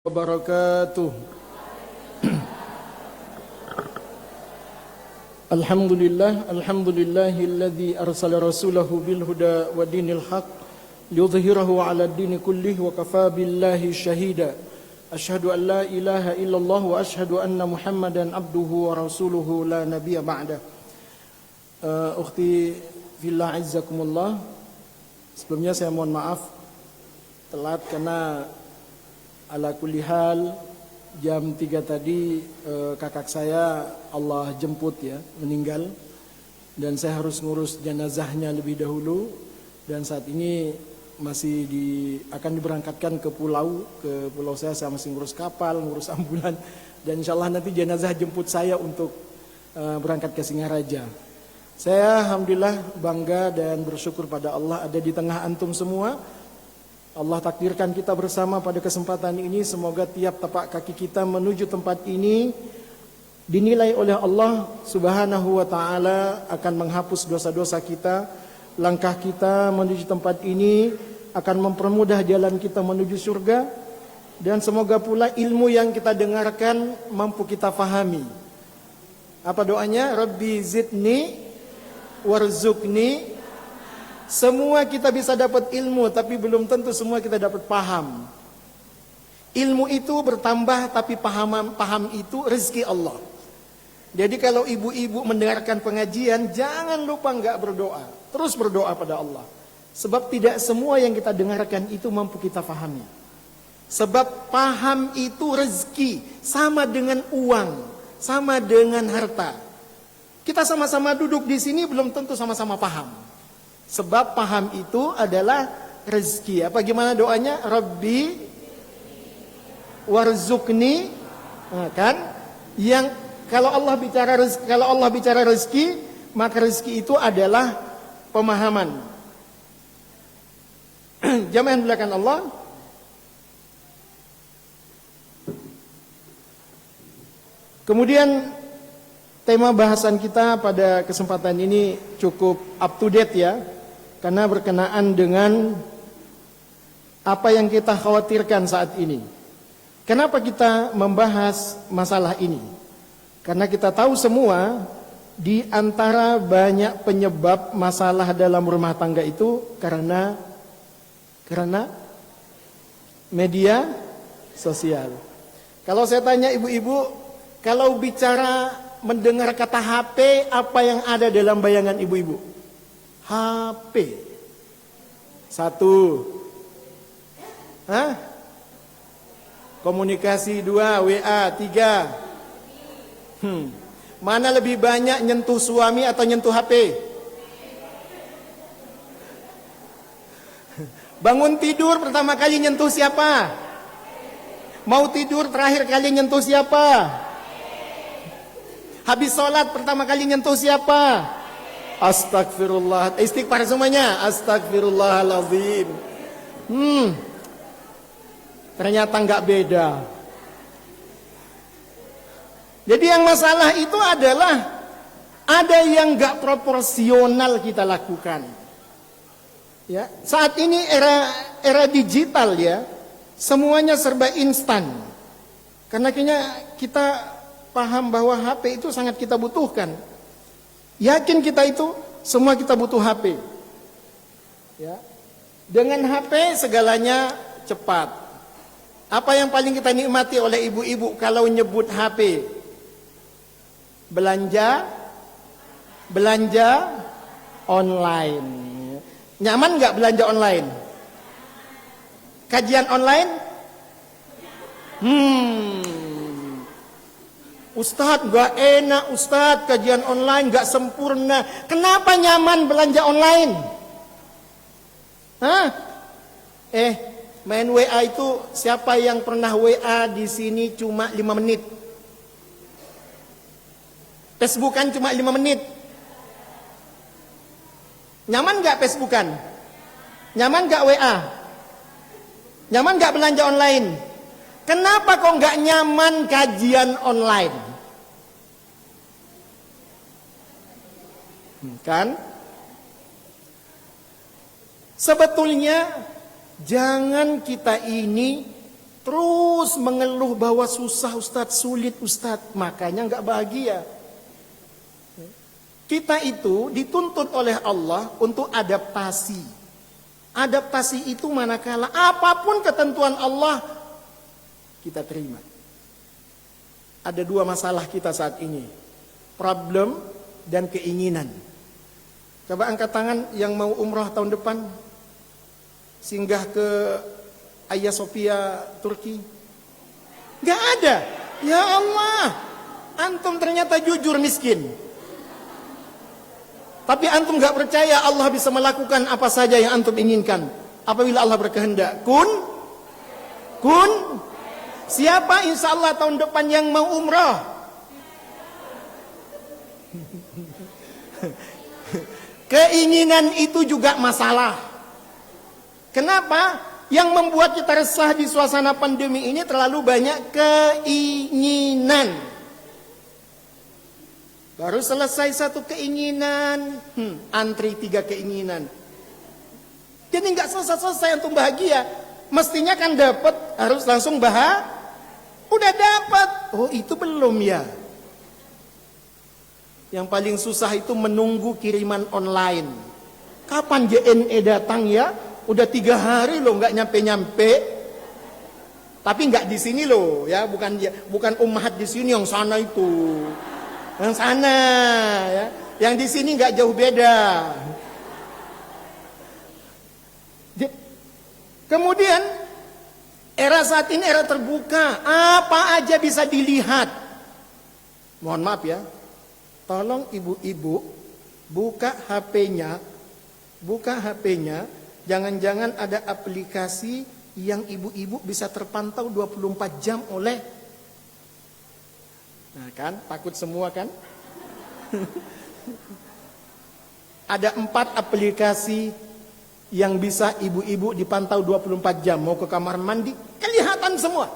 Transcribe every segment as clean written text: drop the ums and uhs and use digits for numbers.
wabarakatuh. Alhamdulillahilladzi arsala rasulahu bil huda wa dinil haq liyudhhirahu 'ala ad-dini kullih wa kafaa billahi shahida. Asyhadu an la ilaha illallah wa asyhadu anna Muhammadan abduhu wa rasuluhu la nabiyya ba'da. Ukhti fillah azzakumullah. Sebelumnya saya mohon maaf telat karena ala kulli hal jam 3 tadi kakak saya Allah jemput ya, meninggal, dan saya harus ngurus jenazahnya lebih dahulu, dan saat ini masih akan diberangkatkan ke pulau saya masih ngurus kapal, ngurus ambulan, dan insyaallah nanti jenazah jemput saya untuk berangkat ke Singaraja. Saya alhamdulillah bangga dan bersyukur pada Allah ada di tengah antum semua. Allah takdirkan kita bersama pada kesempatan ini. Semoga tiap tapak kaki kita menuju tempat ini dinilai oleh Allah Subhanahu wa ta'ala akan menghapus dosa-dosa kita. Langkah kita menuju tempat ini akan mempermudah jalan kita menuju surga. Dan semoga pula ilmu yang kita dengarkan mampu kita fahami. Apa doanya? Rabbi zidni warzuqni. Semua kita bisa dapat ilmu, tapi belum tentu semua kita dapat paham. Ilmu itu bertambah, tapi paham itu rezeki Allah. Jadi kalau ibu-ibu mendengarkan pengajian, jangan lupa enggak berdoa. Terus berdoa pada Allah. Sebab tidak semua yang kita dengarkan itu mampu kita pahami. Sebab paham itu rezeki, sama dengan uang, sama dengan harta. Kita sama-sama duduk di sini belum tentu sama-sama paham. Sebab paham itu adalah rezeki. Apa gimana doanya? Rabbi warzuqni. Nah, kan? Yang kalau Allah bicara rezeki, maka rezeki itu adalah pemahaman. Jamaah yang dimuliakan Allah. Kemudian tema bahasan kita pada kesempatan ini cukup up to date ya. Karena berkenaan dengan apa yang kita khawatirkan saat ini. Kenapa kita membahas masalah ini? Karena kita tahu semua di antara banyak penyebab masalah dalam rumah tangga itu karena media sosial. Kalau saya tanya ibu-ibu, kalau bicara mendengar kata HP, apa yang ada dalam bayangan ibu-ibu? HP. Satu. Komunikasi. Dua. WA. Tiga. Mana lebih banyak nyentuh suami atau nyentuh HP? Bangun tidur pertama kali nyentuh siapa? Mau tidur terakhir kali nyentuh siapa? Habis sholat pertama kali nyentuh siapa? Astagfirullah. Istighfar semuanya. Astagfirullahaladzim. Ternyata nggak beda. Jadi yang masalah itu adalah ada yang nggak proporsional kita lakukan. Ya, saat ini era digital ya, semuanya serba instan. Karena kita paham bahwa HP itu sangat kita butuhkan. Yakin kita itu semua kita butuh HP. Ya. Dengan HP segalanya cepat. Apa yang paling kita nikmati oleh ibu-ibu kalau nyebut HP? Belanja online. Nyaman nggak belanja online? Kajian online? Ustadz gak enak, Ustadz kajian online gak sempurna. Kenapa nyaman belanja online? Main WA itu siapa yang pernah WA di sini cuma 5 menit? Facebookan cuma 5 menit. Nyaman gak Facebookan? Nyaman gak WA? Nyaman gak belanja online? Kenapa kok nggak nyaman kajian online? Kan? Sebetulnya jangan kita ini terus mengeluh bahwa susah Ustadz, sulit Ustadz, makanya nggak bahagia. Kita itu dituntut oleh Allah untuk adaptasi. Adaptasi itu manakala apapun ketentuan Allah kita terima. Ada dua masalah kita saat ini, problem dan keinginan. Coba angkat tangan yang mau umrah tahun depan, singgah ke Hagia Sophia Turki. Gak ada. Ya Allah, antum ternyata jujur miskin. Tapi antum gak percaya Allah bisa melakukan apa saja yang antum inginkan apabila Allah berkehendak. Kun. Siapa insya Allah tahun depan yang mau umrah? Keinginan itu juga masalah. Kenapa? Yang membuat kita resah di suasana pandemi ini terlalu banyak keinginan. Baru selesai satu keinginan, antri 3 keinginan. Jadi nggak selesai-selesai untuk bahagia. Mestinya kan dapat, harus langsung udah dapat. Oh itu belum ya. Yang paling susah itu menunggu kiriman online. Kapan JNE datang ya? Udah 3 hari loh nggak nyampe-nyampe. Tapi nggak di sini loh ya, bukan ummahat di sini, yang sana itu. Yang sana ya, yang di sini nggak jauh beda. Kemudian era saat ini era terbuka, apa aja bisa dilihat. Mohon maaf ya, tolong ibu-ibu buka HP-nya, jangan-jangan ada aplikasi yang ibu-ibu bisa terpantau 24 jam oleh. Nah kan, takut semua kan? Ada 4 aplikasi yang bisa ibu-ibu dipantau 24 jam. Mau ke kamar mandi, kelihatan semua.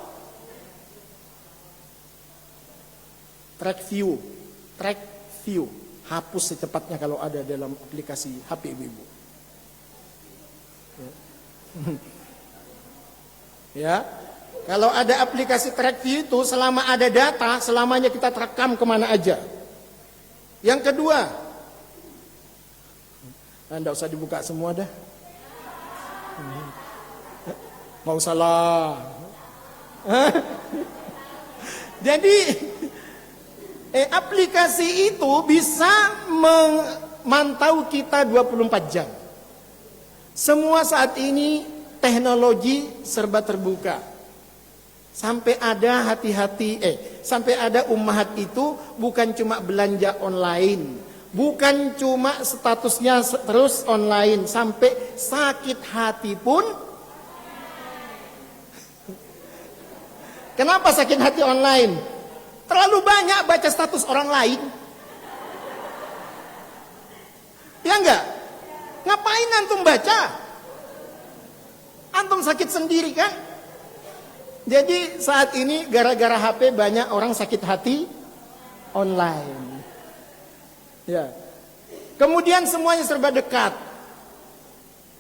Track view, hapus secepatnya kalau ada dalam aplikasi HP ibu-ibu. Ya, kalau ada aplikasi track view itu, selama ada data, selamanya kita terekam kemana aja. Yang kedua, enggak usah dibuka semua dah. Mau salah. Jadi aplikasi itu bisa memantau kita 24 jam. Semua saat ini teknologi serba terbuka. Sampai ada sampai ada ummahat itu bukan cuma belanja online, bukan cuma statusnya terus online, sampai sakit hati pun. Kenapa sakit hati online? Terlalu banyak baca status orang lain. Ya enggak? Ngapain antum baca? Antum sakit sendiri kan? Jadi saat ini gara-gara HP banyak orang sakit hati online. Ya. Kemudian semuanya serba dekat.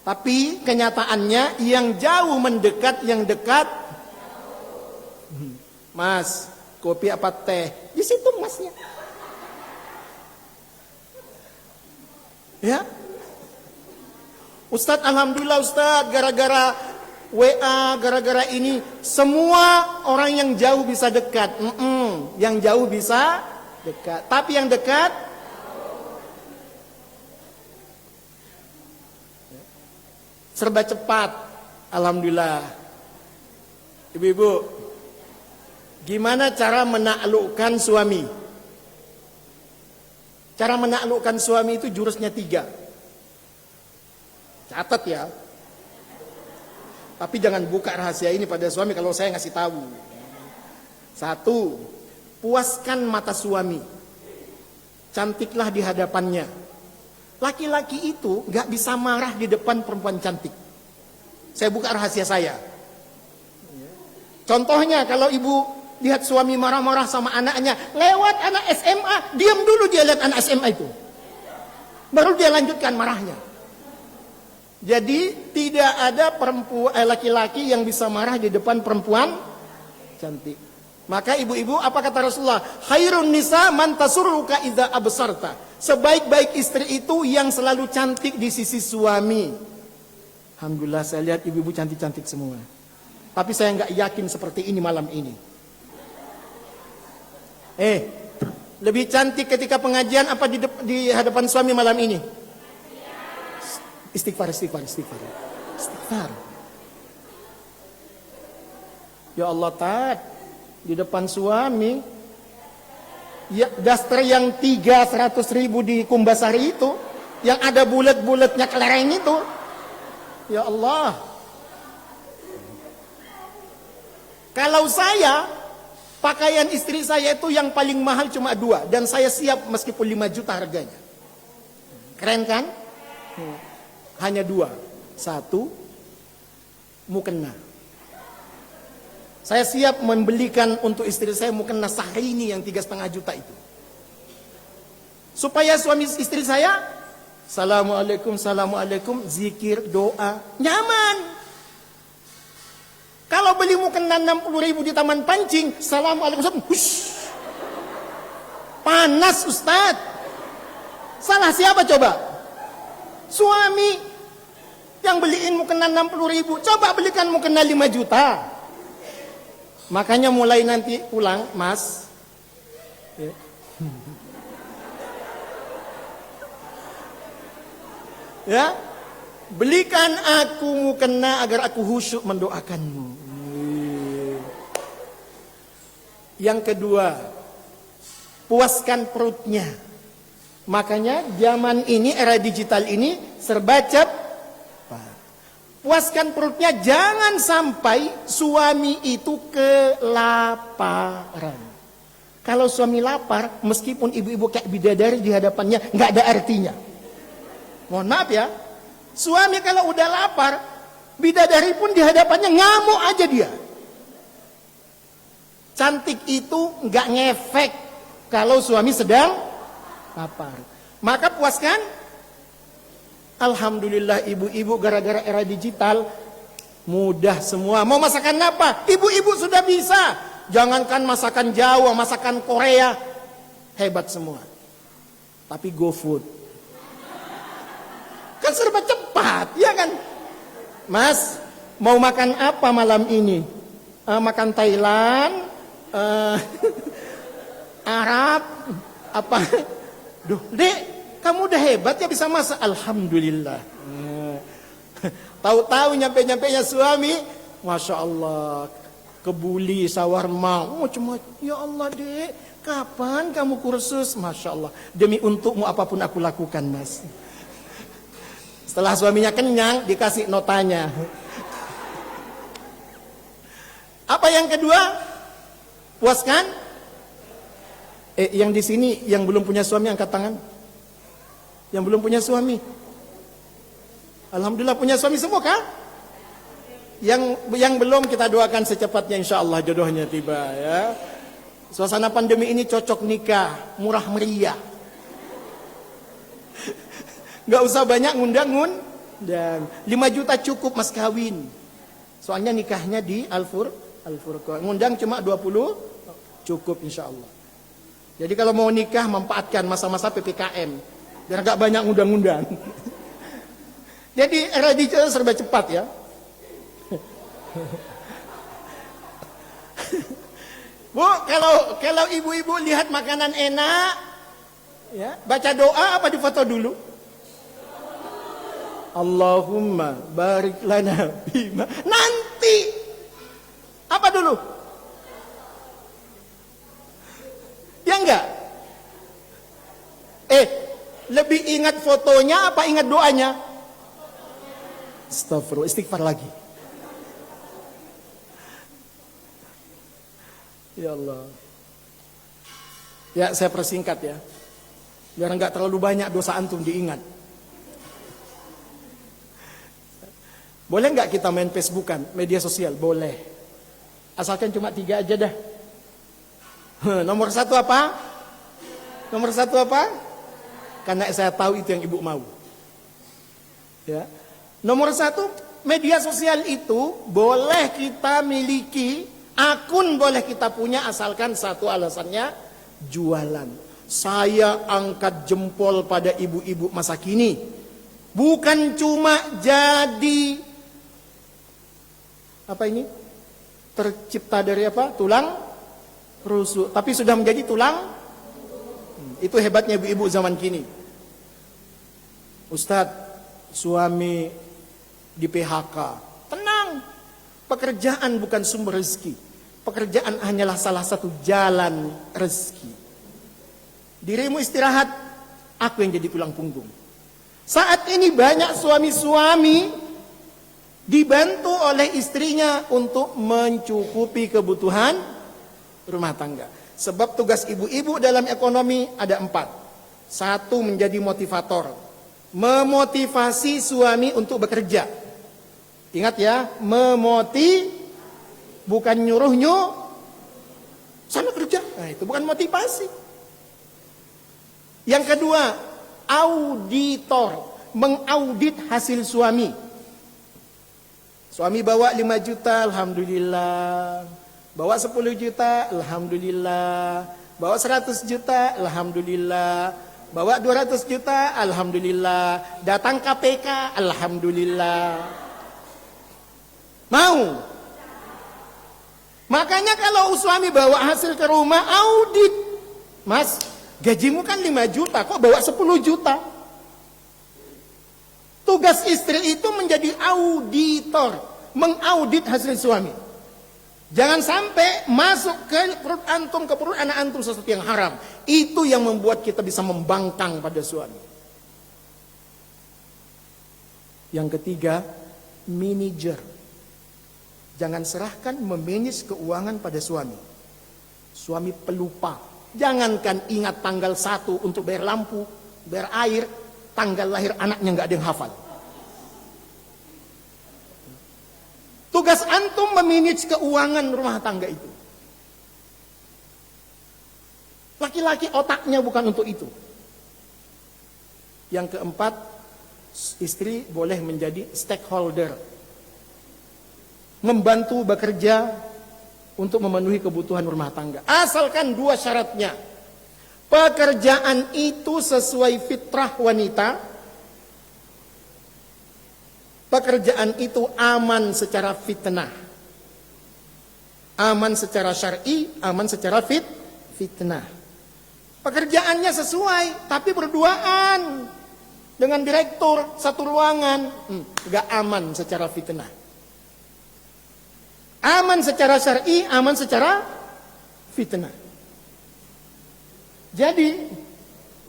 Tapi kenyataannya yang jauh mendekat, yang dekat. Mas, kopi apa teh? Di situ masnya. Ya. Ustadz, alhamdulillah Ustadz, gara-gara WA, gara-gara ini semua orang yang jauh bisa dekat. Yang jauh bisa dekat. Tapi yang dekat serba cepat. Alhamdulillah. Ibu-ibu, gimana cara menaklukkan suami? Cara menaklukkan suami itu jurusnya 3. Catat ya. Tapi jangan buka rahasia ini pada suami kalau saya ngasih tahu. 1, puaskan mata suami. Cantiklah di hadapannya. Laki-laki itu gak bisa marah di depan perempuan cantik. Saya buka rahasia saya. Contohnya kalau ibu lihat suami marah-marah sama anaknya, lewat anak SMA, diam dulu dia lihat anak SMA itu. Baru dia lanjutkan marahnya. Jadi tidak ada perempuan laki-laki yang bisa marah di depan perempuan cantik. Maka ibu-ibu, apa kata Rasulullah? Khairun nisa man tasurruka idza absarta. Sebaik-baik istri itu yang selalu cantik di sisi suami. Alhamdulillah saya lihat ibu-ibu cantik-cantik semua. Tapi saya nggak yakin seperti ini malam ini. Lebih cantik ketika pengajian apa di hadapan suami malam ini? Istighfar. Ya Allah, Tat, di depan suami, ya, daster yang 300.000 di Kumbasari itu, yang ada bulat-bulatnya kelereng itu, ya Allah. Kalau saya, pakaian istri saya itu yang paling mahal cuma 2, dan saya siap meskipun 5 juta harganya. Keren kan? Hanya 2. 1, mukena. Saya siap membelikan untuk istri saya mukena Sahrini yang 3,5 juta itu. Supaya suami istri saya, Assalamualaikum, zikir, doa, nyaman. Kalau beli mukena 60.000 di Taman Pancing, Assalamualaikum, hush. Panas Ustaz. Salah siapa coba? Suami yang beliin mukena 60.000, coba belikan mukena 5 juta. Makanya mulai nanti pulang, Mas, ya, belikan aku mukena agar aku khusyuk mendoakanmu. Yang kedua, puaskan perutnya. Makanya zaman ini, era digital ini serba cepat. Puaskan perutnya, jangan sampai suami itu kelaparan. Kalau suami lapar, meskipun ibu-ibu kayak bidadari di hadapannya, nggak ada artinya. Mohon maaf ya, suami kalau udah lapar, bidadari pun di hadapannya ngamuk aja dia. Cantik itu nggak ngefek kalau suami sedang lapar. Maka puaskan. Alhamdulillah ibu-ibu gara-gara era digital mudah semua. Mau masakan apa? Ibu-ibu sudah bisa. Jangankan masakan Jawa, masakan Korea, hebat semua. Tapi GoFood kan serba cepat, ya kan? Mas, mau makan apa malam ini? Makan Thailand, Arab, apa? Duh, Dek, kamu udah hebat ya bisa masak. Alhamdulillah. Tahu-tahu nyampe-nyampenya suami, Masya Allah, kebuli, sawarma, cuma, ya Allah Dek, kapan kamu kursus? Masya Allah, demi untukmu apapun aku lakukan, Mas. Setelah suaminya kenyang, dikasih notanya. Apa yang kedua? Puaskan. Yang di sini yang belum punya suami angkat tangan. Yang belum punya suami. Alhamdulillah punya suami semua kah? Yang belum kita doakan secepatnya insyaallah jodohnya tiba ya. Suasana pandemi ini cocok nikah, murah meriah. Gak usah banyak ngundang dan 5 juta cukup mas kawin. Soalnya nikahnya di Al-Furqan. Ngundang cuma 20 cukup insyaallah. Jadi kalau mau nikah manfaatkan masa-masa PPKM biar gak banyak ngundang-ngundang. Jadi era digital serba cepat ya. Bu, kalau ibu-ibu lihat makanan enak, ya, baca doa apa difoto dulu? Allahumma barik lana bima. Nanti apa dulu? Ya enggak? Lebih ingat fotonya apa ingat doanya? Astagfirullah, istighfar lagi. Ya Allah. Ya, saya persingkat ya. Biar enggak terlalu banyak dosa antum diingat. Boleh nggak kita main Facebookan, media sosial? Boleh. Asalkan cuma 3 aja dah. Nomor 1 apa? Nomor 1 apa? Karena saya tahu itu yang ibu mau. Ya. Nomor satu, media sosial itu boleh kita miliki, akun boleh kita punya asalkan satu alasannya jualan. Saya angkat jempol pada ibu-ibu masa kini. Bukan cuma jadi apa ini? Tercipta dari apa? Tulang rusuk, tapi sudah menjadi tulang. Itu hebatnya ibu-ibu zaman kini. Ustadz, suami di PHK. Tenang. Pekerjaan bukan sumber rezeki. Pekerjaan hanyalah salah satu jalan rezeki. Dirimu istirahat, aku yang jadi tulang punggung. Saat ini banyak suami-suami dibantu oleh istrinya untuk mencukupi kebutuhan rumah tangga. Sebab tugas ibu-ibu dalam ekonomi ada 4. 1, menjadi motivator. Memotivasi suami untuk bekerja. Ingat ya, bukan nyuruh sana kerja. Nah, itu bukan motivasi. Yang kedua, auditor, mengaudit hasil suami. Suami bawa 5 juta, alhamdulillah. Bawa 10 juta, alhamdulillah. Bawa 100 juta, alhamdulillah. Bawa 200 juta, alhamdulillah. Datang KPK, alhamdulillah. Mau? Makanya kalau suami bawa hasil ke rumah, audit. Mas, gajimu kan 5 juta, kok bawa 10 juta? Tugas istri itu menjadi auditor, mengaudit hasil suami. Jangan sampai masuk ke perut antum, ke perut anak antum sesuatu yang haram. Itu yang membuat kita bisa membangkang pada suami. Yang ketiga, manajer. Jangan serahkan memanage keuangan pada suami. Suami pelupa. Jangankan ingat tanggal 1 untuk bayar lampu, bayar air, tanggal lahir anaknya nggak ada yang hafal. Tugas antum memanage keuangan rumah tangga itu. Laki-laki otaknya bukan untuk itu. Yang keempat, istri boleh menjadi stakeholder. Membantu bekerja untuk memenuhi kebutuhan rumah tangga. Asalkan 2 syaratnya. Pekerjaan itu sesuai fitrah wanita. Pekerjaan itu aman secara fitnah. Aman secara syar'i, aman secara fitnah. Pekerjaannya sesuai, tapi berduaan dengan direktur satu ruangan, gak aman secara fitnah. Aman secara syar'i, aman secara fitnah. Jadi,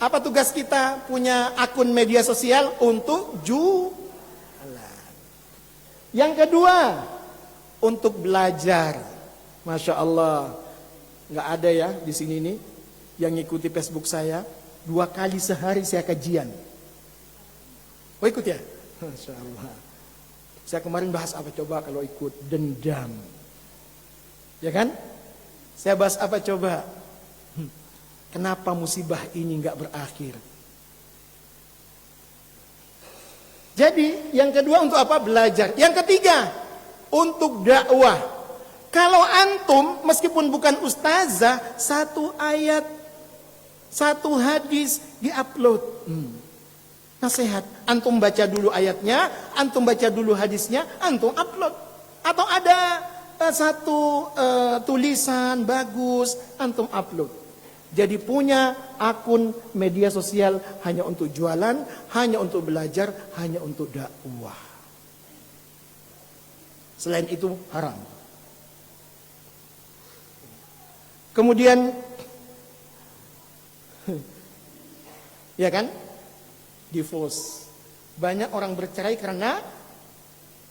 apa tugas kita punya akun media sosial untuk jualan? Yang kedua, untuk belajar. Masya Allah, nggak ada ya di sini nih yang ngikuti Facebook saya. 2 kali sehari saya kajian. Oh ikut ya? Masya Allah. Saya kemarin bahas apa coba kalau ikut? Dendam. Ya kan? Saya bahas apa coba? Kenapa musibah ini nggak berakhir? Jadi yang kedua untuk apa? Belajar. Yang ketiga untuk dakwah. Kalau antum meskipun bukan ustazah, 1 ayat, 1 hadis diupload. Nasihat. Antum baca dulu ayatnya, antum baca dulu hadisnya, antum upload. Atau ada 1 tulisan bagus, antum upload. Jadi punya akun media sosial hanya untuk jualan, hanya untuk belajar, hanya untuk dakwah. Selain itu haram. Kemudian ya kan? Divorce. Banyak orang bercerai karena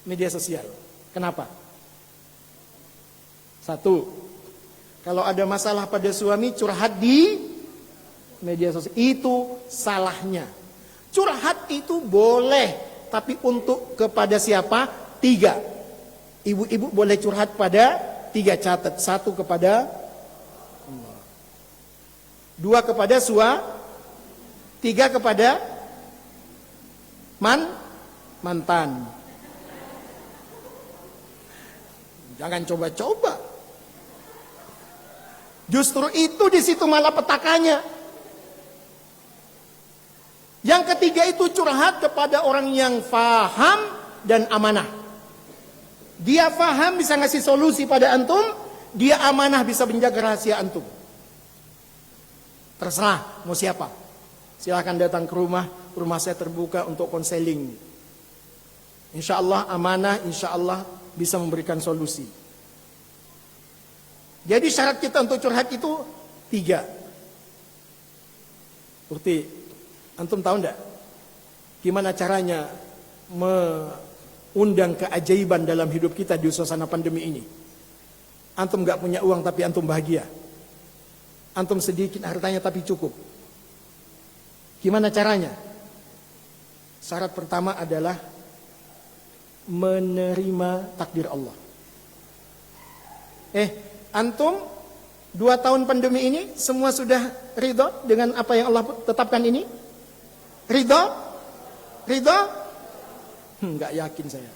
media sosial. Kenapa? 1, kalau ada masalah pada suami, curhat di media sosial. Itu salahnya. Curhat itu boleh, tapi untuk kepada siapa? 3. Ibu-ibu boleh curhat pada 3, catat. 1 kepada Allah. 2 kepada 3 kepada mantan. Jangan coba-coba. Justru itu di situ malah petakannya. Yang ketiga itu curhat kepada orang yang faham dan amanah. Dia faham bisa ngasih solusi pada antum, dia amanah bisa menjaga rahasia antum. Terserah mau siapa. Silahkan datang ke rumah saya terbuka untuk konseling. Insya Allah amanah, insya Allah bisa memberikan solusi. Jadi syarat kita untuk curhat itu 3. Bukti, antum tahu enggak? Gimana caranya undang keajaiban dalam hidup kita di suasana pandemi ini. Antum gak punya uang tapi antum bahagia. Antum sedikit hartanya tapi cukup. Gimana caranya? Syarat pertama adalah menerima takdir Allah. Antum 2 tahun pandemi ini semua sudah ridho dengan apa yang Allah tetapkan ini? Ridho? Ridho? Enggak yakin saya.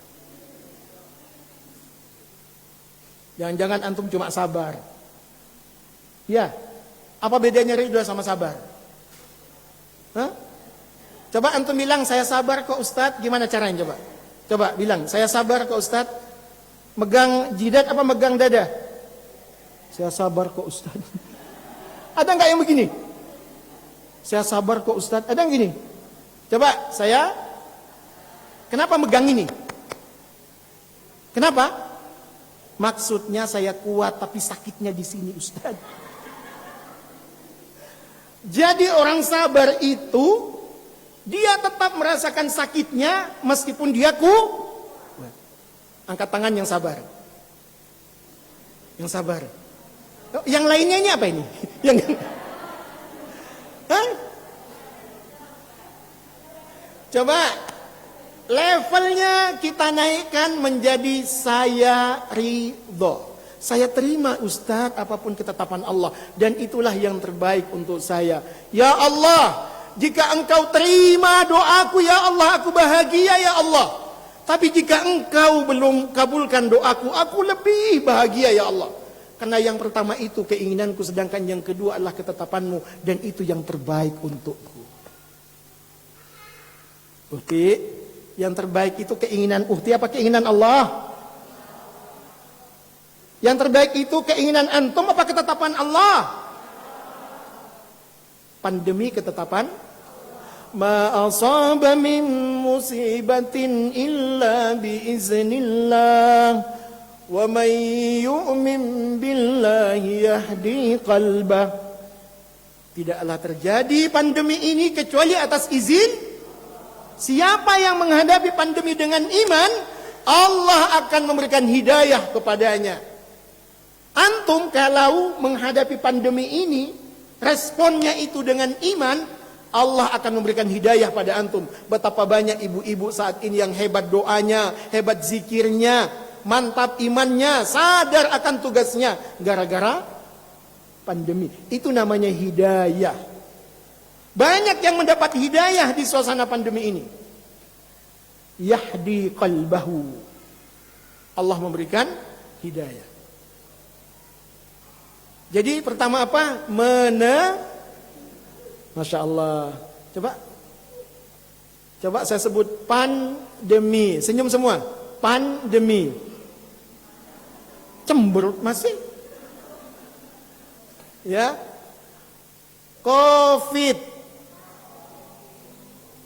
Jangan-jangan antum cuma sabar. Ya, apa bedanya ridho sama sabar? Hah? Coba antum bilang saya sabar kok Ustadz, gimana caranya coba? Coba bilang saya sabar kok Ustadz. Megang jidat apa megang dada? Saya sabar kok Ustadz. Ada nggak yang begini? Saya sabar kok Ustadz. Ada yang gini? Coba saya. Kenapa megang ini? Kenapa? Maksudnya saya kuat tapi sakitnya di sini Ustaz. Jadi orang sabar itu dia tetap merasakan sakitnya meskipun dia kuat. Angkat tangan yang sabar. Yang sabar. Yang lainnya ini apa ini? Hah? Coba levelnya kita naikkan menjadi saya ridho. Saya terima Ustadz apapun ketetapan Allah. Dan itulah yang terbaik untuk saya. Ya Allah, jika engkau terima doaku ya Allah, aku bahagia ya Allah. Tapi jika engkau belum kabulkan doaku, aku lebih bahagia ya Allah. Karena yang pertama itu keinginanku, sedangkan yang kedua adalah ketetapanmu. Dan itu yang terbaik untukku. Oke. Yang terbaik itu keinginan uhti apa keinginan Allah? Yang terbaik itu keinginan antum apa ketetapan Allah? Pandemi ketetapan. Ma asaba min musibatin illa biiznillah. Wa man yu'min billahi yahdi qalbah. Tidaklah terjadi pandemi ini kecuali atas izin. Siapa yang menghadapi pandemi dengan iman, Allah akan memberikan hidayah kepadanya. Antum kalau menghadapi pandemi ini, responnya itu dengan iman, Allah akan memberikan hidayah pada antum. Betapa banyak ibu-ibu saat ini yang hebat doanya, hebat zikirnya, mantap imannya, sadar akan tugasnya. Gara-gara pandemi. Itu namanya hidayah. Banyak yang mendapat hidayah di suasana pandemi ini. Yahdi qalbahu. Allah memberikan hidayah. Jadi pertama apa? Masya Allah. Coba saya sebut pandemi. Senyum semua. Pandemi. Cemberut masih. Ya. Covid.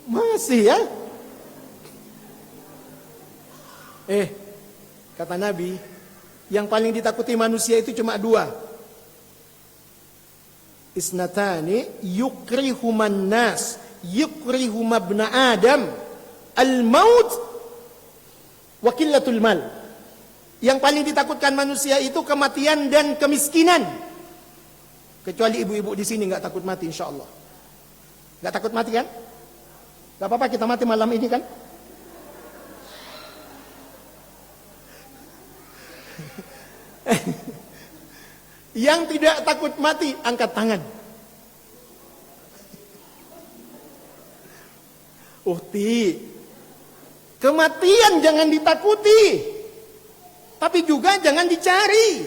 Masih ya. Kata Nabi, yang paling ditakuti manusia itu cuma 2. Isnatani yukrihuman nas, yukrihuma ibna Adam, al-maut wa qillatul mal. Yang paling ditakutkan manusia itu kematian dan kemiskinan. Kecuali ibu-ibu di sini nggak takut mati, insya Allah. Nggak takut mati kan? Gak apa-apa kita mati malam ini kan? Yang tidak takut mati, angkat tangan. Uhti, kematian jangan ditakuti. Tapi juga jangan dicari.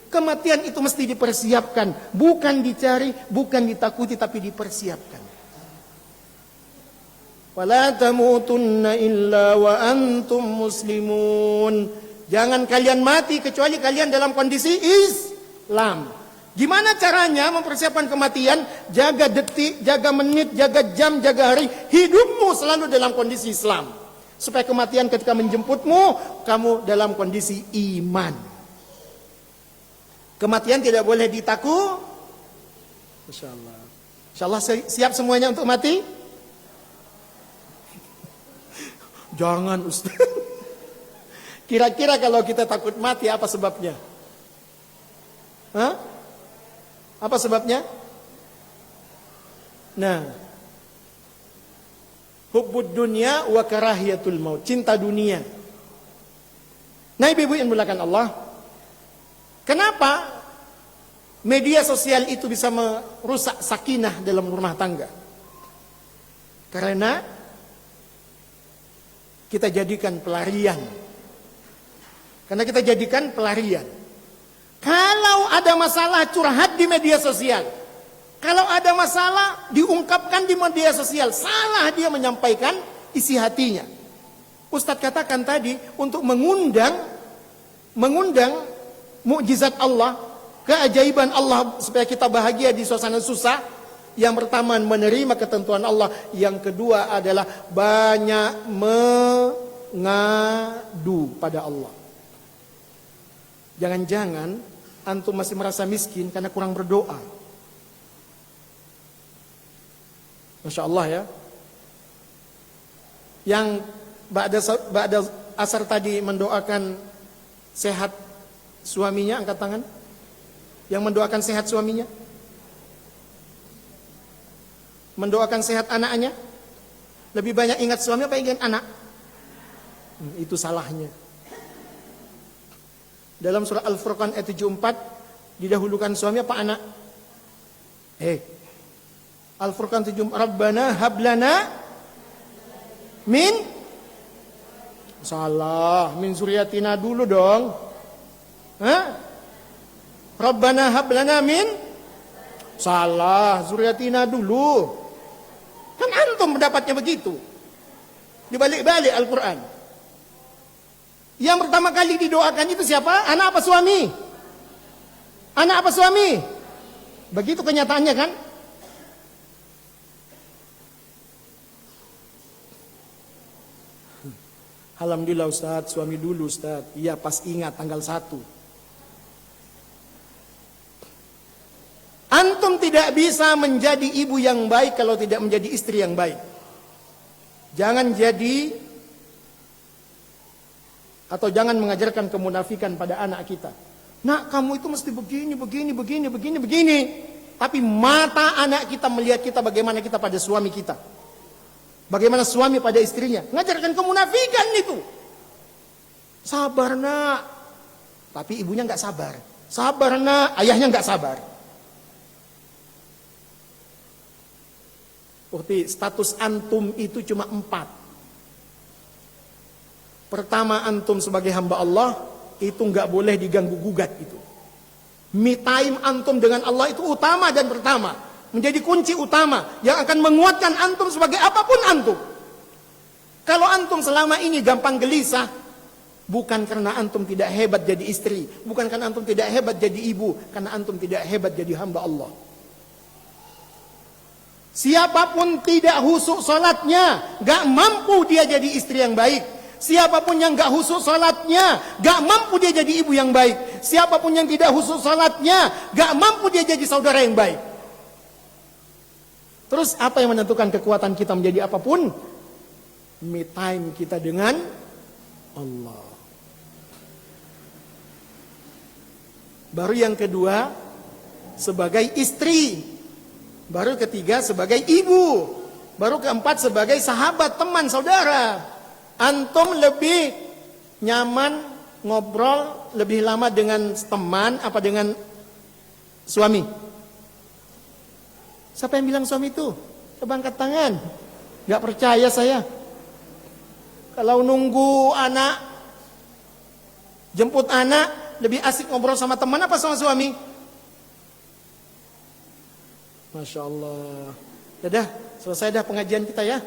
Kematian itu mesti dipersiapkan. Bukan dicari, bukan ditakuti, tapi dipersiapkan. Wala tamutunna illa wa antum muslimun. Jangan kalian mati kecuali kalian dalam kondisi Islam. Gimana caranya mempersiapkan kematian? Jaga detik, jaga menit, jaga jam, jaga hari. Hidupmu selalu dalam kondisi Islam. Supaya kematian ketika menjemputmu, kamu dalam kondisi iman. Kematian tidak boleh ditakut. Insya Allah. Insya Allah siap semuanya untuk mati? Jangan Ustaz. Kira-kira kalau kita takut mati apa sebabnya? Hah? Apa sebabnya? Nah, hubbud dunya wa karahiyatul maut, cinta dunia. Nah, ibu-ibu yang dimuliakan Allah, kenapa media sosial itu bisa merusak sakinah dalam rumah tangga? Karena kita jadikan pelarian. Karena kita jadikan pelarian. Kalau ada masalah curhat di media sosial. Kalau ada masalah diungkapkan di media sosial. Salah dia menyampaikan isi hatinya. Ustadz katakan tadi untuk mengundang mukjizat Allah, keajaiban Allah supaya kita bahagia di suasana susah. Yang pertama menerima ketentuan Allah. Yang kedua adalah banyak mengadu pada Allah. Jangan-jangan antum masih merasa miskin karena kurang berdoa. Masya Allah ya. Yang ba'da asar tadi mendoakan sehat suaminya, angkat tangan. Yang mendoakan sehat suaminya. Mendoakan sehat anaknya. Lebih banyak ingat suami apa ingat anak? Itu salahnya. Dalam surah Al-Furqan ayat 74 didahulukan suami apa anak? Al-Furqan 74, Rabbana hablana min salah, min zuriyatina dulu dong. Rabbana hablana min salah, zuriyatina dulu. Kan antum mendapatnya begitu. Dibalik-balik Al-Qur'an. Yang pertama kali didoakan itu siapa? Anak apa suami? Anak apa suami? Begitu kenyataannya kan? Alhamdulillah Ustaz, suami dulu Ustaz. Iya pas ingat tanggal 1. Antum tidak bisa menjadi ibu yang baik kalau tidak menjadi istri yang baik. Jangan jadi atau jangan mengajarkan kemunafikan pada anak kita. Nak, kamu itu mesti begini. Tapi mata anak kita melihat kita bagaimana kita pada suami kita. Bagaimana suami pada istrinya. Mengajarkan kemunafikan itu. Sabar nak. Tapi ibunya gak sabar. Sabar nak, ayahnya gak sabar. Berarti status antum itu cuma 4. Pertama, antum sebagai hamba Allah itu nggak boleh diganggu gugat itu. Me time antum dengan Allah itu utama dan pertama, menjadi kunci utama yang akan menguatkan antum sebagai apapun antum. Kalau antum selama ini gampang gelisah, bukan karena antum tidak hebat jadi istri, bukan karena antum tidak hebat jadi ibu, karena antum tidak hebat jadi hamba Allah. Siapapun tidak husuk salatnya, gak mampu dia jadi istri yang baik. Siapapun yang gak husuk salatnya, gak mampu dia jadi ibu yang baik. Siapapun yang tidak husuk salatnya, gak mampu dia jadi saudara yang baik. Terus apa yang menentukan kekuatan kita menjadi apapun? Me time kita dengan Allah. Baru yang kedua, sebagai istri. Baru ketiga, sebagai ibu. Baru keempat, sebagai sahabat, teman, saudara. Antum lebih nyaman ngobrol lebih lama dengan teman apa dengan suami? Siapa yang bilang suami itu? Coba angkat tangan. Gak percaya saya. Kalau nunggu anak Jemput anak, lebih asik ngobrol sama teman apa sama suami? Masya Allah. Udah, selesai dah pengajian kita ya.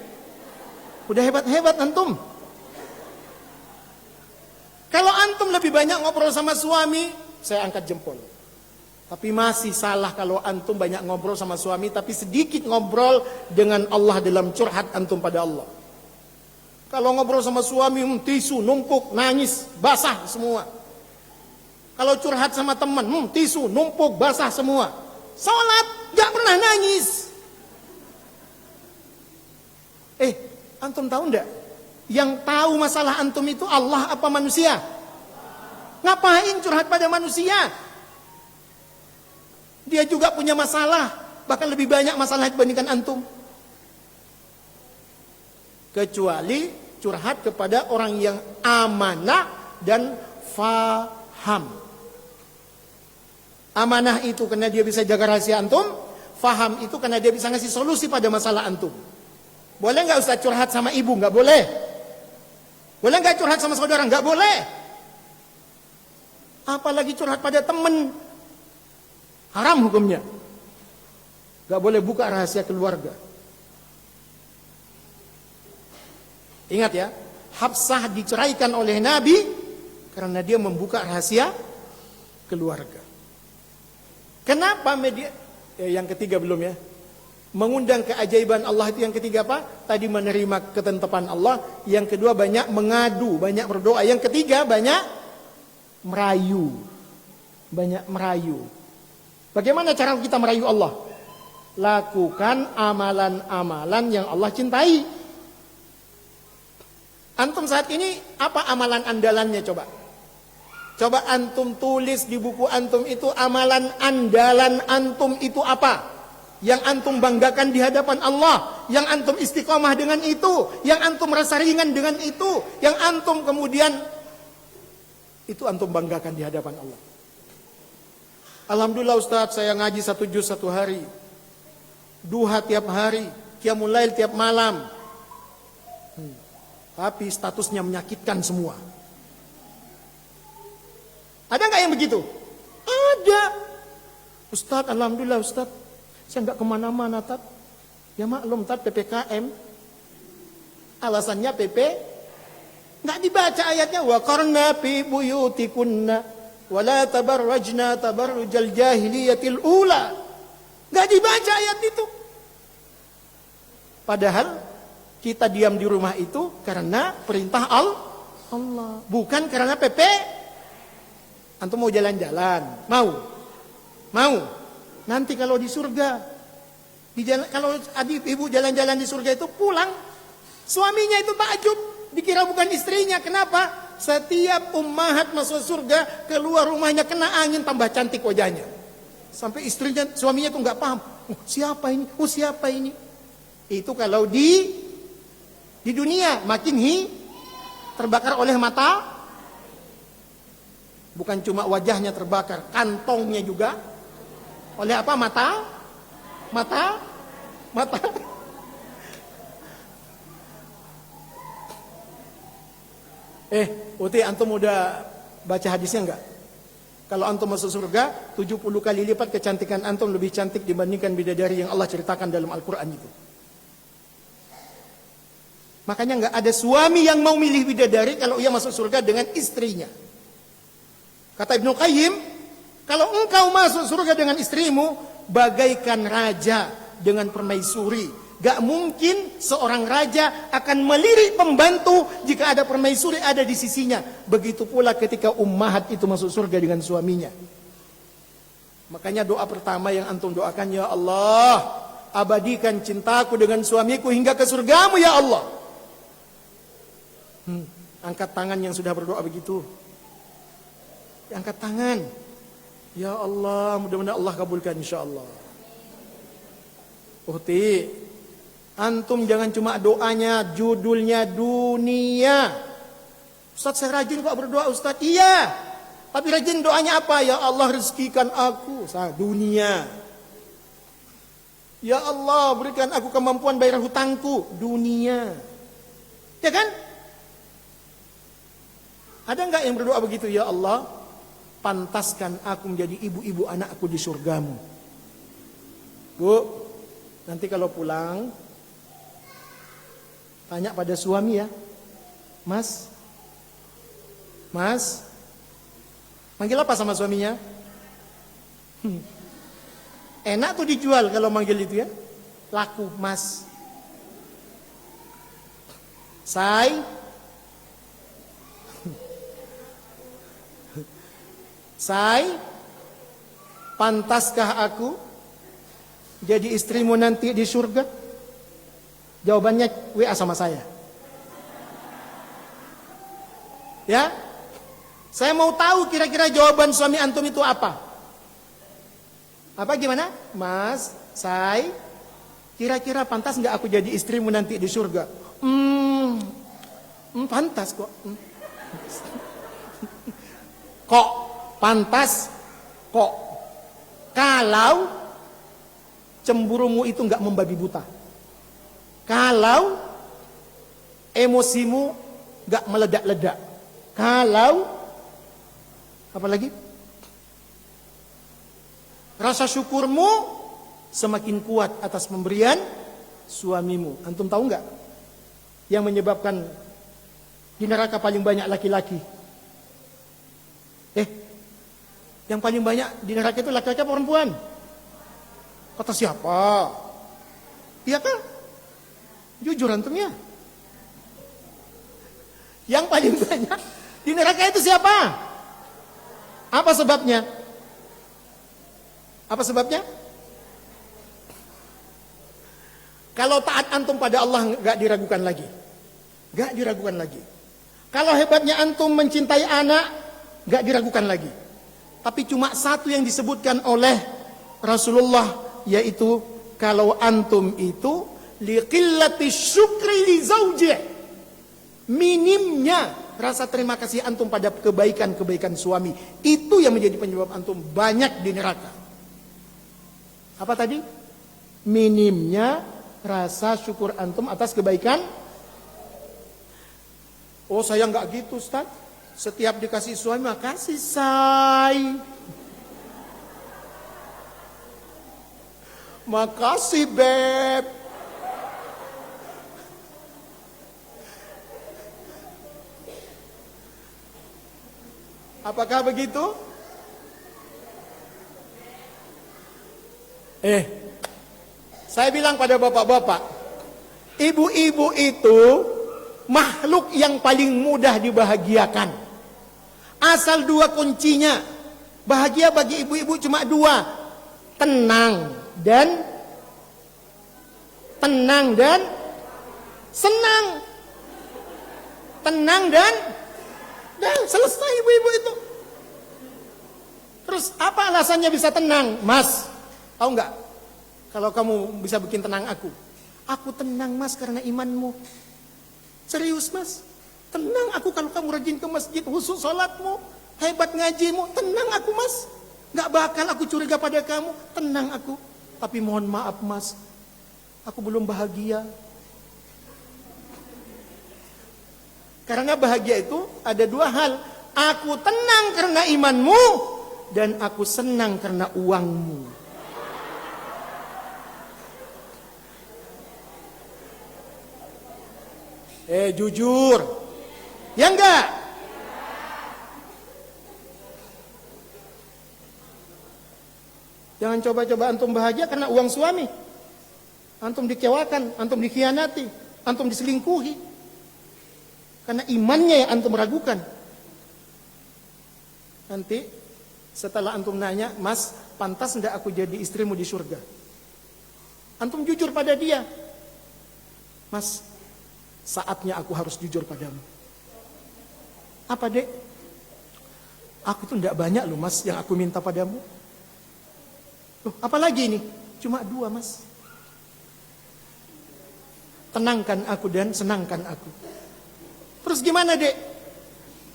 Udah hebat-hebat antum. Kalau antum lebih banyak ngobrol sama suami, saya angkat jempol. Tapi masih salah kalau antum banyak ngobrol sama suami, tapi sedikit ngobrol dengan Allah dalam curhat antum pada Allah. Kalau ngobrol sama suami, tisu, numpuk, nangis, basah semua. Kalau curhat sama teman, tisu, numpuk, basah semua. Salat, gak pernah nangis. Antum tahu enggak? Yang tahu masalah antum itu Allah apa manusia? Ngapain curhat pada manusia? Dia juga punya masalah, bahkan lebih banyak masalah dibandingkan antum. Kecuali curhat kepada orang yang amanah dan faham. Amanah itu karena dia bisa jaga rahasia antum, faham itu karena dia bisa ngasih solusi pada masalah antum. Boleh nggak Ustaz curhat sama ibu? Nggak boleh. Boleh nggak curhat sama saudara? Nggak boleh. Apalagi curhat pada teman, haram hukumnya. Nggak boleh buka rahasia keluarga. Ingat ya, Hafsah diceraikan oleh Nabi karena dia membuka rahasia keluarga. Kenapa media? Yang ketiga belum ya. Mengundang keajaiban Allah itu yang ketiga apa? Tadi menerima ketetapan Allah. Yang kedua banyak mengadu, banyak berdoa. Yang ketiga banyak merayu. Banyak merayu. Bagaimana cara kita merayu Allah? Lakukan amalan-amalan yang Allah cintai. Antum saat ini apa amalan andalannya coba? Coba antum tulis di buku antum itu amalan andalan antum itu apa? Yang antum banggakan di hadapan Allah, yang antum istiqomah dengan itu, yang antum rasa ringan dengan itu, yang antum kemudian itu antum banggakan di hadapan Allah. Alhamdulillah Ustaz, saya ngaji 1 juz 1 hari, duha tiap hari, qiyamul lail tiap malam. Tapi statusnya menyakitkan semua. Ada nggak yang begitu? Ada. Ustaz, alhamdulillah Ustaz, saya nggak kemana-mana tat. Ya maklum tat, PPKM. Alasannya PP nggak dibaca ayatnya. Wa qarna fi buyutikunna wa la tabarrajna tabarrujal jahiliyatil ula. Nggak dibaca ayat itu. Padahal kita diam di rumah itu karena perintah Allah, bukan karena PP. Antum mau jalan-jalan, mau. Nanti kalau di surga, kalau adik ibu jalan-jalan di surga itu pulang, suaminya itu takjub, dikira bukan istrinya. Kenapa? Setiap ummahat masuk surga, keluar rumahnya kena angin tambah cantik wajahnya. Sampai istrinya, suaminya itu nggak paham. Siapa ini? Siapa ini? Itu kalau di dunia makin terbakar oleh mata. Bukan cuma wajahnya terbakar, kantongnya juga. Oleh apa? Mata. Uti, antum udah baca hadisnya enggak? Kalau antum masuk surga, 70 kali lipat kecantikan antum lebih cantik dibandingkan bidadari yang Allah ceritakan dalam Al-Quran itu. Makanya enggak ada suami yang mau milih bidadari kalau ia masuk surga dengan istrinya. Kata Ibnu Qayyim, kalau engkau masuk surga dengan istrimu, bagaikan raja dengan permaisuri. Gak mungkin seorang raja akan melirik pembantu jika ada permaisuri ada di sisinya. Begitu pula ketika ummahat itu masuk surga dengan suaminya. Makanya doa pertama yang antum doakan, ya Allah, abadikan cintaku dengan suamiku hingga ke surgamu ya Allah. Angkat tangan yang sudah berdoa begitu. Angkat tangan. Ya Allah, mudah-mudahan Allah kabulkan insyaallah. Uhti, antum jangan cuma doanya, judulnya dunia. Ustaz, saya rajin kok berdoa Ustaz. Iya. Tapi rajin doanya apa? Ya Allah, rezekikan aku dunia. Ya Allah, berikan aku kemampuan bayar hutangku, dunia. Ya kan? Ada enggak yang berdoa begitu? Ya Allah, pantaskan aku menjadi ibu-ibu anakku di surgamu. Bu, nanti kalau pulang tanya pada suami ya. Mas, manggil apa sama suaminya? Enak tuh dijual kalau manggil itu ya. Laku, Mas. Say, pantaskah aku jadi istrimu nanti di surga? Jawabannya WA sama saya. Ya, saya mau tahu kira-kira jawaban suami antum itu apa? Apa gimana? Mas, Say, kira-kira pantas nggak aku jadi istrimu nanti di surga? Pantas kok. Kok pantas? Kok? Kalau cemburumu itu nggak membabi buta. Kalau emosimu nggak meledak-ledak. Kalau apa lagi? Rasa syukurmu semakin kuat atas pemberian suamimu. Antum tahu nggak yang menyebabkan di neraka paling banyak laki-laki? Yang paling banyak di neraka itu laki-laki apa perempuan? Kata siapa? Iya kan? Jujur antum ya. Yang paling banyak di neraka itu siapa? Apa sebabnya? Apa sebabnya? Kalau taat antum pada Allah gak diragukan lagi. Gak diragukan lagi. Kalau hebatnya antum mencintai anak, gak diragukan lagi. Tapi cuma satu yang disebutkan oleh Rasulullah, yaitu kalau antum itu liqillati syukri li zaujih, minimnya rasa terima kasih antum pada kebaikan-kebaikan suami, itu yang menjadi penyebab antum banyak di neraka. Apa tadi? Minimnya rasa syukur antum atas kebaikan. Oh, saya nggak gitu, Ustaz. Setiap dikasih suami, makasih, Say. Makasih, Beb. Apakah begitu? Saya bilang pada bapak-bapak, ibu-ibu itu makhluk yang paling mudah dibahagiakan. Asal dua kuncinya. Bahagia bagi ibu-ibu cuma dua. Tenang dan senang. Tenang dan selesai ibu-ibu itu. Terus apa alasannya bisa tenang? Mas, tahu nggak? Kalau kamu bisa bikin tenang aku. Aku tenang, Mas, karena imanmu. Serius, Mas. Tenang aku kalau kamu rajin ke masjid, khusus sholatmu, hebat ngajimu. Tenang aku, Mas. Gak bakal aku curiga pada kamu. Tenang aku. Tapi mohon maaf, Mas, aku belum bahagia. Karena bahagia itu ada dua hal. Aku tenang karena imanmu, dan aku senang karena uangmu. Jujur. Ya enggak? Jangan coba-coba antum bahagia karena uang suami. Antum dikecewakan, antum dikhianati, antum diselingkuhi. Karena imannya yang antum ragukan. Nanti setelah antum nanya, Mas, pantas enggak aku jadi istrimu di surga? Antum jujur pada dia. Mas, saatnya aku harus jujur padamu. Apa, Dek? Aku tuh enggak banyak loh, Mas, yang aku minta padamu. Loh, apalagi ini? Cuma dua, Mas. Tenangkan aku dan senangkan aku. Terus gimana, Dek?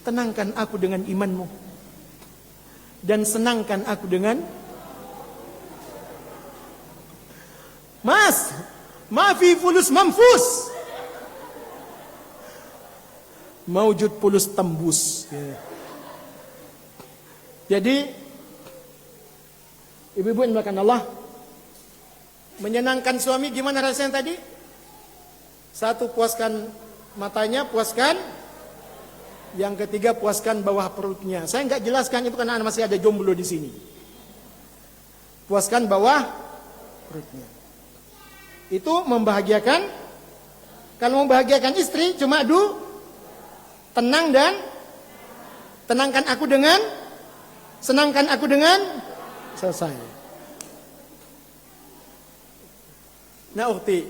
Tenangkan aku dengan imanmu. Dan senangkan aku dengan Mas, mafi fulus mamfus. Maujud pulus tembus. Ya. Jadi ibu-ibu yang dimuliakan Allah, menyenangkan suami gimana rasanya tadi? Satu, puaskan matanya, puaskan. Yang ketiga, puaskan bawah perutnya. Saya nggak jelaskan itu karena masih ada jomblo di sini. Puaskan bawah perutnya. Itu membahagiakan. Kalau membahagiakan istri cuma tenang dan tenangkan aku dengan, senangkan aku dengan, selesai. Nah, ukhti,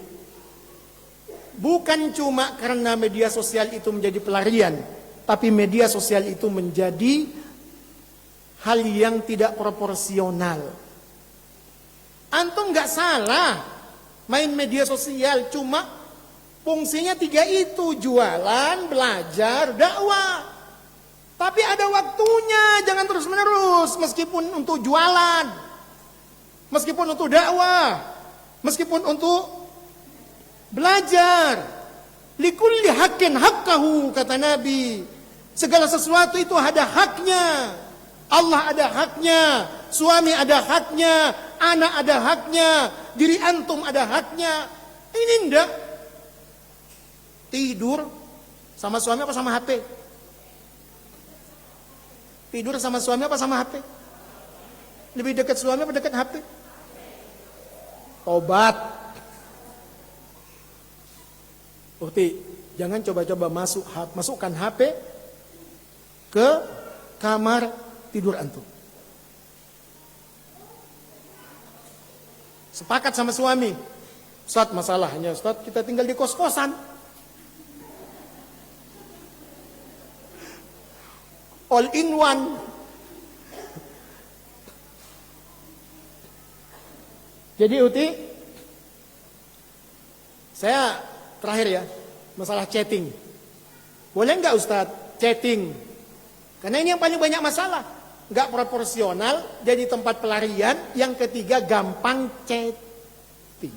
bukan cuma karena media sosial itu menjadi pelarian, tapi media sosial itu menjadi hal yang tidak proporsional. Antum nggak salah main media sosial, cuma fungsinya 3 itu, jualan, belajar, dakwah. Tapi ada waktunya, jangan terus-menerus, meskipun untuk jualan, meskipun untuk dakwah, meskipun untuk belajar. Likulli haqqin haqqahu, kata Nabi. Segala sesuatu itu ada haknya. Allah ada haknya, suami ada haknya, anak ada haknya, diri antum ada haknya. Ini enggak. Tidur sama suami apa sama HP? Tidur sama suami apa sama HP? Lebih dekat suami apa dekat HP? Tobat. Ukti, jangan coba-coba masukkan HP ke kamar tidur antum. Sepakat sama suami, Ustaz, masalahnya Ustaz, kita tinggal di kos-kosan. All in one. Jadi Uti, saya terakhir ya, masalah chatting. Boleh nggak Ustadz chatting? Karena ini yang paling banyak masalah. Nggak proporsional, jadi tempat pelarian. Yang ketiga, gampang chatting.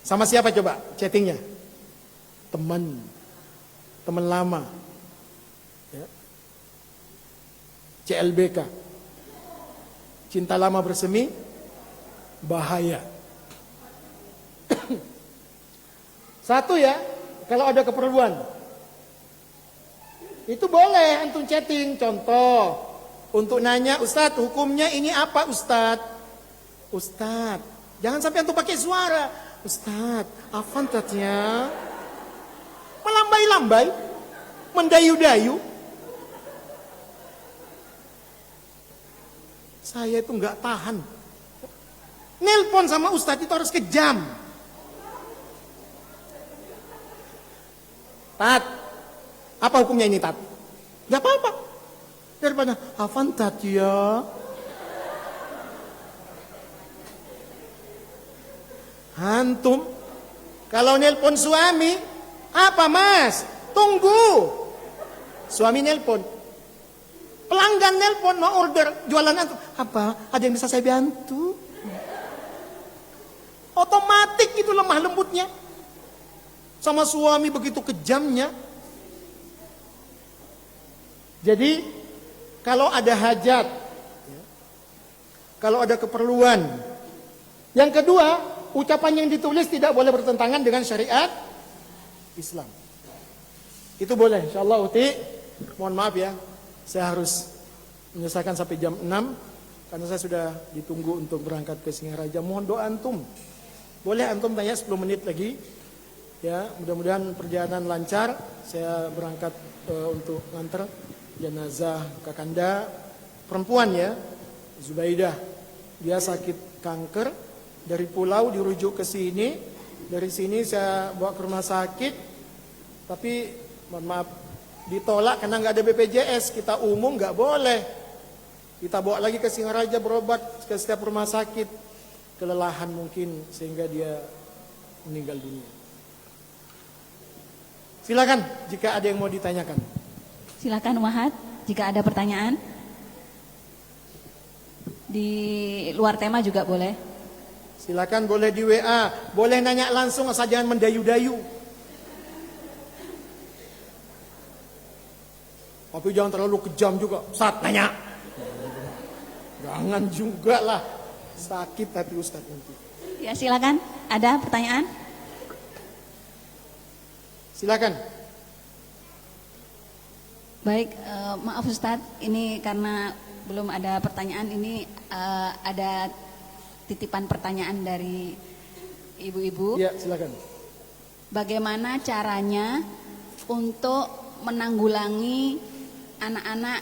Sama siapa coba chattingnya? Teman lama. Ya. CLBK. Cinta lama bersemi, bahaya. Satu ya, kalau ada keperluan, itu boleh antum chatting. Contoh, untuk nanya, Ustadz hukumnya ini apa Ustadz? Ustadz, jangan sampai antum pakai suara. Ustadz, afan tatnya, melambai-lambai, mendayu-dayu. Saya itu nggak tahan. Nelpon sama Ustadz itu harus kejam. Tat, apa hukumnya ini Tat? Gak apa-apa. Daripada afan Tat ya. Antum kalau nelpon suami, apa Mas? Tunggu. Suami nelpon. Pelanggan nelpon mau order jualan antum. Apa? Ada yang bisa saya bantu? Otomatis itu lemah lembutnya. Sama suami begitu kejamnya. Jadi kalau ada hajat, kalau ada keperluan. Yang kedua, ucapan yang ditulis tidak boleh bertentangan dengan syariat Islam. Itu boleh, insyaallah Uti. Mohon maaf ya, saya harus menyelesaikan sampai jam 6 karena saya sudah ditunggu untuk berangkat ke Singaraja. Mohon doa antum. Boleh antum tanya 10 menit lagi. Ya, mudah-mudahan perjalanan lancar. Saya berangkat untuk nganter jenazah Kakanda perempuan ya, Zubaidah. Dia sakit kanker, dari pulau dirujuk ke sini. Dari sini saya bawa ke rumah sakit. Tapi mohon maaf, ditolak karena nggak ada BPJS. Kita umum nggak boleh. Kita bawa lagi ke Singaraja berobat ke setiap rumah sakit. Kelelahan mungkin sehingga dia meninggal dunia. Silakan jika ada yang mau ditanyakan. Silakan Wahad, jika ada pertanyaan. Di luar tema juga boleh. Silakan boleh di WA, boleh nanya langsung asal jangan mendayu-dayu. Tapi jangan terlalu kejam juga. Ustaz tanya. Jangan juga lah. Sakit hati Ustaz nanti. Ya silakan. Ada pertanyaan? Silakan. Baik, maaf Ustadz, ini karena belum ada pertanyaan, ini ada titipan pertanyaan dari ibu-ibu. Ya, silakan. Bagaimana caranya untuk menanggulangi anak-anak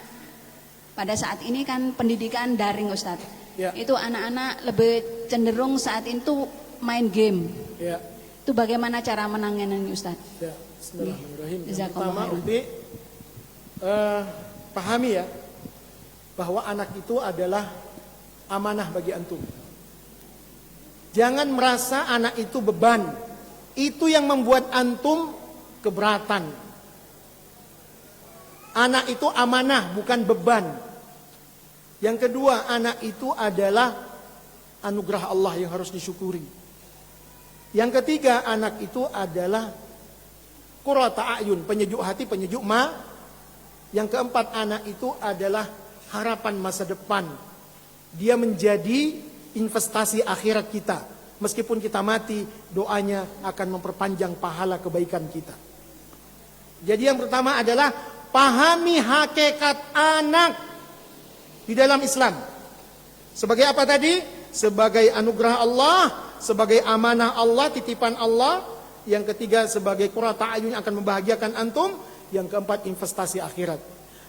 pada saat ini kan pendidikan daring Ustadz. Ya. Itu anak-anak lebih cenderung saat itu main game. Ya. Itu bagaimana cara menangani Ustadz? Ya, bismillahirrahmanirrahim. Yang Jazakallah pertama, khairan. Uti, pahami ya bahwa anak itu adalah amanah bagi antum. Jangan merasa anak itu beban. Itu yang membuat antum keberatan. Anak itu amanah, bukan beban. Yang kedua, anak itu adalah anugerah Allah yang harus disyukuri. Yang ketiga, anak itu adalah qurrata a'yun, penyejuk hati, penyejuk ma. Yang keempat, anak itu adalah harapan masa depan. Dia menjadi investasi akhirat kita. Meskipun kita mati, doanya akan memperpanjang pahala kebaikan kita. Jadi yang pertama adalah pahami hakikat anak di dalam Islam. Sebagai apa tadi? Sebagai anugerah Allah, sebagai amanah Allah, titipan Allah. Yang ketiga, sebagai qurrata a'yun yang akan membahagiakan antum. Yang keempat, investasi akhirat.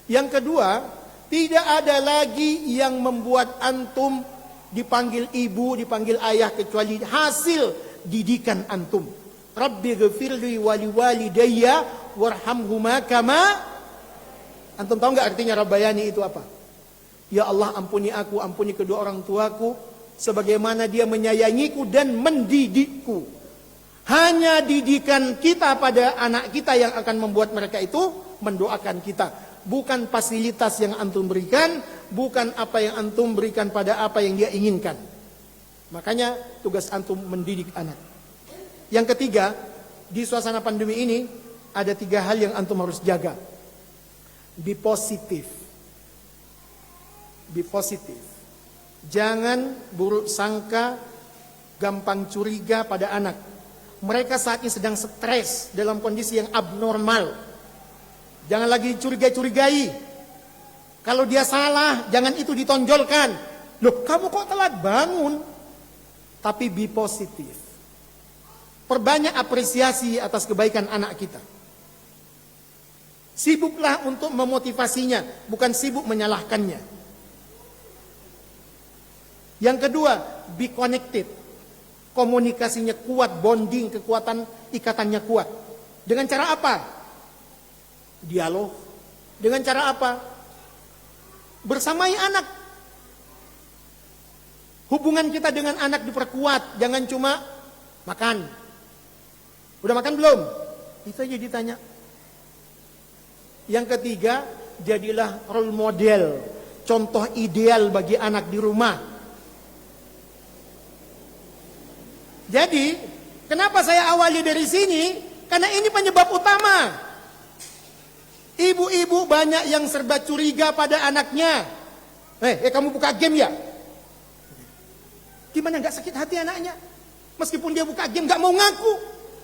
Yang kedua, tidak ada lagi yang membuat antum dipanggil ibu, dipanggil ayah kecuali hasil didikan antum. Rabbi ghfirli wali walidayya warhamhuma kama. Antum tahu nggak artinya Rabbayani itu apa? Ya Allah, ampuni aku, ampuni kedua orang tuaku sebagaimana dia menyayangiku dan mendidikku. Hanya didikan kita pada anak kita yang akan membuat mereka itu mendoakan kita. Bukan fasilitas yang antum berikan, bukan apa yang antum berikan pada apa yang dia inginkan. Makanya tugas antum mendidik anak. Yang ketiga, di suasana pandemi ini ada 3 hal yang antum harus jaga. Be positif. Be positif. Jangan buruk sangka, gampang curiga pada anak. Mereka saat ini sedang stres dalam kondisi yang abnormal. Jangan lagi curigai-curigai. Kalau dia salah, jangan itu ditonjolkan. Loh, kamu kok telat bangun? Tapi be positif. Perbanyak apresiasi atas kebaikan anak kita. Sibuklah untuk memotivasinya, bukan sibuk menyalahkannya. Yang kedua, be connected. Komunikasinya kuat, bonding, kekuatan ikatannya kuat. Dengan cara apa? Dialog. Dengan cara apa? Bersamai anak. Hubungan kita dengan anak diperkuat. Jangan cuma makan. Udah makan belum? Itu aja ditanya. Yang ketiga, jadilah role model. Contoh ideal bagi anak di rumah. Jadi, kenapa saya awali dari sini? Karena ini penyebab utama. Ibu-ibu banyak yang serba curiga pada anaknya. Kamu buka game ya? Gimana gak sakit hati anaknya? Meskipun dia buka game gak mau ngaku.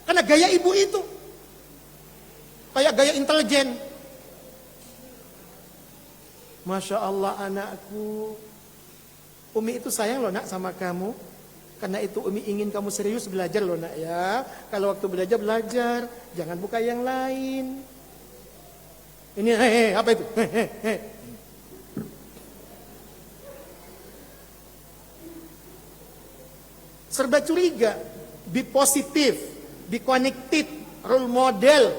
Karena gaya ibu itu. Kayak gaya intelijen. Masya Allah anakku. Umi itu sayang loh nak sama kamu. Karena itu Umi ingin kamu serius belajar loh nak ya. Kalau waktu belajar, jangan buka yang lain. Ini apa itu? Serba curiga. Be positif, be connected, role model.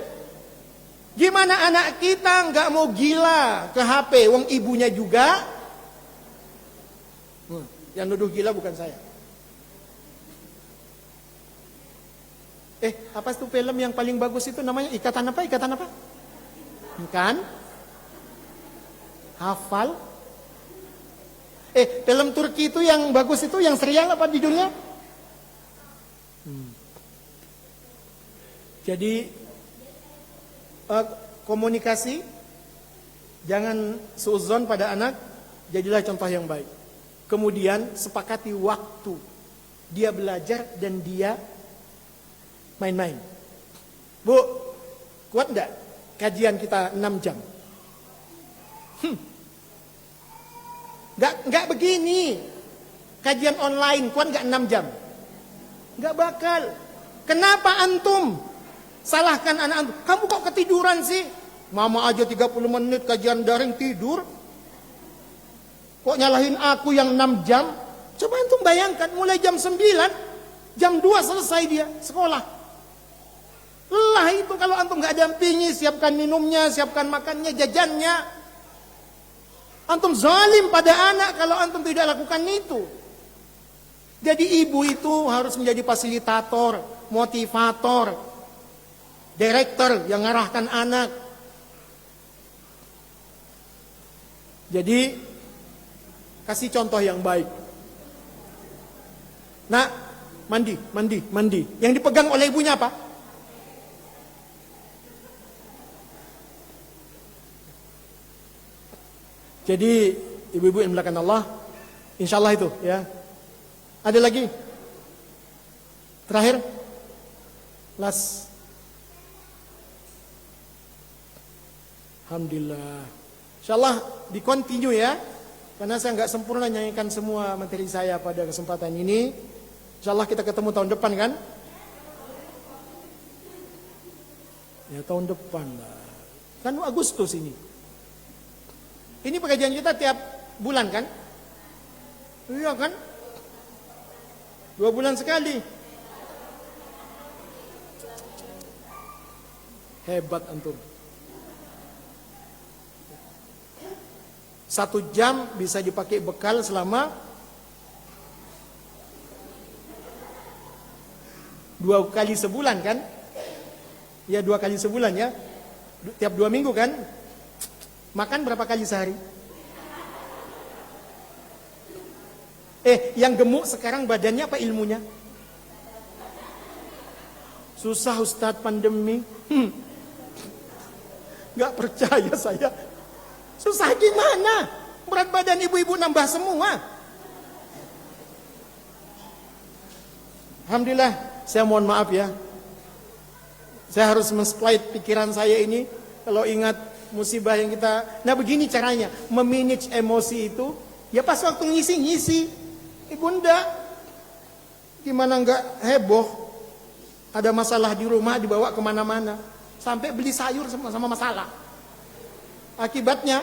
Gimana anak kita nggak mau gila ke HP, wong ibunya juga? Yang nuduh gila bukan saya. Apa itu film yang paling bagus itu namanya? Ikatan apa? Ikatan apa? Bukan? Hafal? Film Turki itu yang bagus itu yang serial apa di dunia? Jadi komunikasi, Jangan suudzon pada anak, jadilah contoh yang baik. Kemudian sepakati waktu dia belajar dan dia main-main. Bu, kuat enggak kajian kita 6 jam? Enggak begini. Kajian online kuat enggak 6 jam? Enggak bakal. Kenapa antum salahkan anak antum? Kamu kok ketiduran sih? Mama aja 30 menit kajian daring tidur. Kok nyalahin aku yang 6 jam? Coba antum bayangkan, mulai jam 9, jam 2 selesai dia sekolah. Lelah itu kalau antum gak dampingi, siapkan minumnya, siapkan makannya, jajannya. Antum zalim pada anak kalau antum tidak lakukan itu. Jadi ibu itu harus menjadi fasilitator, motivator, direktur yang ngarahkan anak. Jadi kasih contoh yang baik. Nah, mandi. Yang dipegang oleh ibunya apa? Jadi ibu-ibu yang dimuliakan Allah, insya Allah itu ya. Ada lagi? Terakhir? Last. Alhamdulillah. Insya Allah di continue ya. Karena saya nggak sempurna nyanyikan semua materi saya pada kesempatan ini. Insya Allah kita ketemu tahun depan kan? Ya tahun depan lah. Kan Agustus ini. Ini pengajian kita tiap bulan kan? Iya kan? 2 bulan sekali. Hebat antum. 1 jam bisa dipakai bekal selama 2 kali sebulan kan? Ya 2 kali sebulan ya. Tiap 2 minggu kan? Makan berapa kali sehari? Yang gemuk sekarang badannya apa ilmunya? Susah Ustadz pandemi. Gak percaya saya. Susah gimana? Berat badan ibu-ibu nambah semua. Alhamdulillah, saya mohon maaf ya. Saya harus men-split pikiran saya ini. Kalau ingat musibah yang kita... Nah begini caranya, memanage emosi itu. Ya pas waktu ngisi-ngisi. Bunda, gimana nggak heboh? Ada masalah di rumah dibawa kemana-mana, sampai beli sayur sama masalah. Akibatnya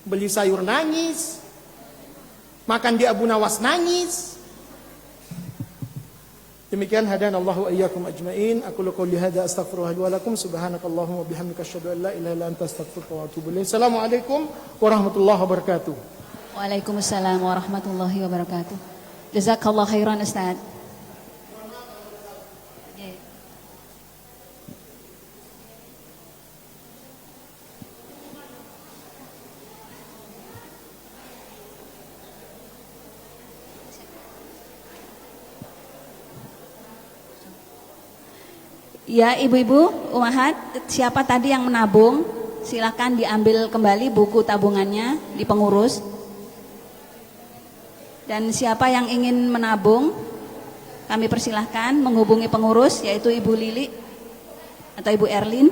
beli sayur nangis, makan di Abu Nawas nangis. Demikian hadanallahu iyyakum ajmain. Aku qouli hadza astaghfirullah wa lakum subhanakallahumma bihamdika asyhadu an la ilaha illa anta astaghfiruka wa atubu ilaik. Assalamualaikum warahmatullahi wabarakatuh. Waalaikumsalam warahmatullahi wabarakatuh. Jazakallah khairan Ustaz. Ya ibu-ibu, umahat, siapa tadi yang menabung? Silakan diambil kembali buku tabungannya di pengurus. Dan siapa yang ingin menabung, kami persilahkan menghubungi pengurus yaitu Ibu Lili atau Ibu Erlin.